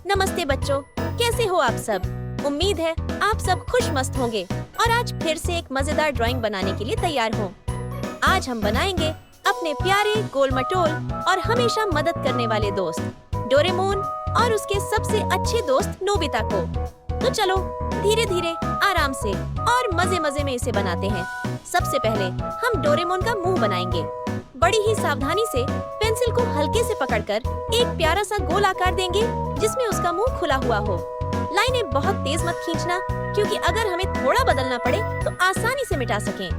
नमस्ते बच्चों, कैसे हो आप सब? उम्मीद है आप सब खुश मस्त होंगे और आज फिर से एक मजेदार ड्राइंग बनाने के लिए तैयार हो। आज हम बनाएंगे अपने प्यारे गोल मटोल और हमेशा मदद करने वाले दोस्त डोरेमोन और उसके सबसे अच्छे दोस्त नोबिता को। तो चलो धीरे धीरे आराम से और मजे मजे में इसे बनाते हैं। सबसे पहले हम डोरेमोन का मुंह बनाएंगे। बड़ी ही सावधानी से पेंसिल को हल्के से पकड़कर एक प्यारा सा गोल आकार देंगे जिसमें उसका मुंह खुला हुआ हो। लाइनें बहुत तेज मत खींचना, क्योंकि अगर हमें थोड़ा बदलना पड़े तो आसानी से मिटा सकें।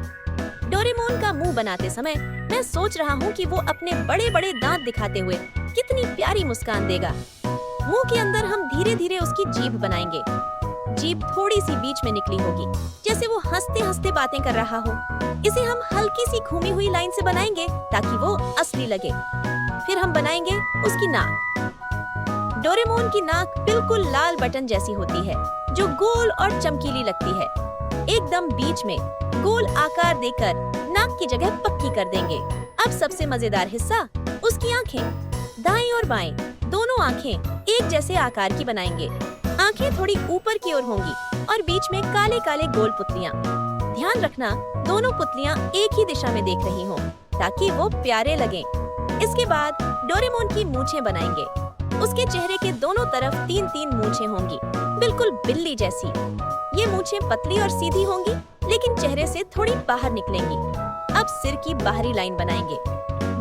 डोरेमोन का मुंह बनाते समय मैं सोच रहा हूँ कि वो अपने बड़े बड़े दांत दिखाते हुए कितनी प्यारी मुस्कान देगा। मुंह के अंदर हम धीरे धीरे उसकी जीभ बनाएंगे। जीभ थोड़ी सी बीच में निकली होगी, जैसे वो हंसते हंसते बातें कर रहा हो। इसे हम हल्की सी घूमी हुई लाइन से बनाएंगे ताकि वो असली लगे। फिर हम बनाएंगे उसकी नाक। डोरेमोन की नाक बिल्कुल लाल बटन जैसी होती है, जो गोल और चमकीली लगती है। एकदम बीच में गोल आकार देकर नाक की जगह पक्की कर देंगे। अब सबसे मजेदार हिस्सा, उसकी आंखें। दाएं और बाएं दोनों आंखें एक जैसे आकार की बनाएंगे। आंखें थोड़ी ऊपर की ओर होंगी और बीच में काले काले गोल पुतलियां। ध्यान रखना, दोनों पुतलियां एक ही दिशा में देख रही हों, ताकि वो प्यारे लगें। इसके बाद डोरेमोन की मूंछें बनाएंगे। उसके चेहरे के दोनों तरफ 3-3 मूंछें होंगी, बिल्कुल बिल्ली जैसी। ये मूंछें पतली और सीधी होंगी, लेकिन चेहरे से थोड़ी बाहर निकलेंगी। अब सिर की बाहरी लाइन बनाएंगे।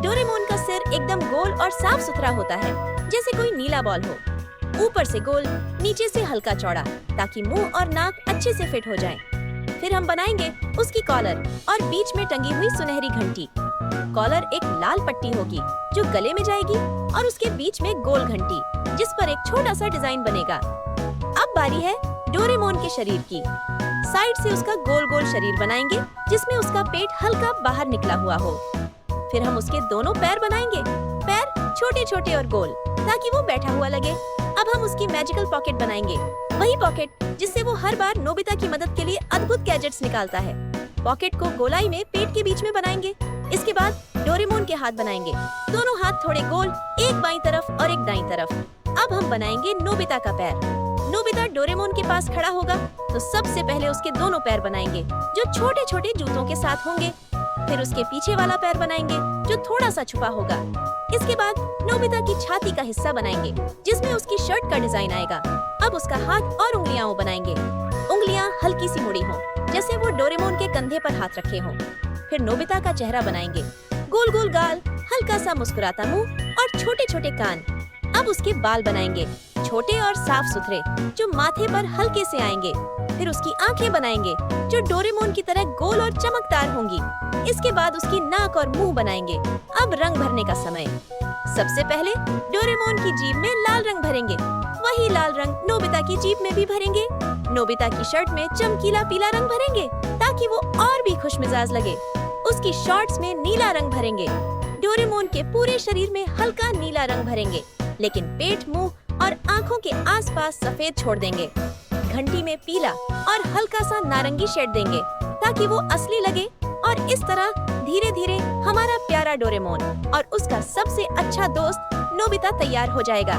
डोरेमोन का सिर एकदम गोल और साफ सुथरा होता है, जैसे कोई नीला बॉल हो। ऊपर से गोल, नीचे से हल्का चौड़ा, ताकि मुंह और नाक अच्छे से फिट हो जाएं। फिर हम बनाएंगे उसकी कॉलर और बीच में टंगी हुई सुनहरी घंटी। कॉलर एक लाल पट्टी होगी जो गले में जाएगी और उसके बीच में गोल घंटी, जिस पर एक छोटा सा डिजाइन बनेगा। अब बारी है डोरेमोन के शरीर की। साइड से उसका गोल गोल शरीर बनाएंगे, जिसमें उसका पेट हल्का बाहर निकला हुआ हो। फिर हम उसके दोनों पैर बनाएंगे। पैर छोटे छोटे और गोल, ताकि वो बैठा हुआ लगे। अब हम उसकी मैजिकल पॉकेट बनाएंगे, वही पॉकेट जिससे वो हर बार नोबिता की मदद के लिए अद्भुत गैजेट्स निकालता है। पॉकेट को गोलाई में पेट के बीच में बनाएंगे। इसके बाद डोरेमोन के हाथ बनाएंगे। दोनों हाथ थोड़े गोल, एक बाईं तरफ और एक दाईं तरफ। अब हम बनाएंगे नोबिता का पैर। नोबिता डोरेमोन के पास खड़ा होगा, तो सबसे पहले उसके दोनों पैर बनाएंगे, जो छोटे छोटे जूतों के साथ होंगे। फिर उसके पीछे वाला पैर बनाएंगे, जो थोड़ा सा छुपा होगा। इसके बाद नोबिता की छाती का हिस्सा बनाएंगे, जिसमें उसकी शर्ट का डिजाइन आएगा। अब उसका हाथ और उंगलियां बनाएंगे। उंगलियां हल्की सी मुड़ी हों, जैसे वो डोरेमोन के कंधे पर हाथ रखे हों। फिर नोबिता का चेहरा बनाएंगे। गोल गोल गाल, हल्का सा मुस्कुराता मुंह और छोटे छोटे कान। अब उसके बाल बनाएंगे, छोटे और साफ सुथरे, जो माथे पर हल्के से आएंगे। फिर उसकी आंखें बनाएंगे, जो डोरेमोन की तरह गोल और चमकदार होंगी। इसके बाद उसकी नाक और मुंह बनाएंगे। अब रंग भरने का समय। सबसे पहले डोरेमोन की जीभ में लाल रंग भरेंगे। वही लाल रंग नोबिता की जीभ में भी भरेंगे। नोबिता की शर्ट में चमकीला पीला रंग भरेंगे, ताकि वो और भी खुशमिजाज लगे। उसकी शॉर्ट्स में नीला रंग भरेंगे। डोरेमोन के पूरे शरीर में हल्का नीला रंग भरेंगे, लेकिन पेट, मुंह और आंखों के आसपास सफेद छोड़ देंगे। घंटी में पीला और हल्का सा नारंगी शेड देंगे, ताकि वो असली लगे। और इस तरह धीरे धीरे हमारा प्यारा डोरेमोन और उसका सबसे अच्छा दोस्त नोबिता तैयार हो जाएगा।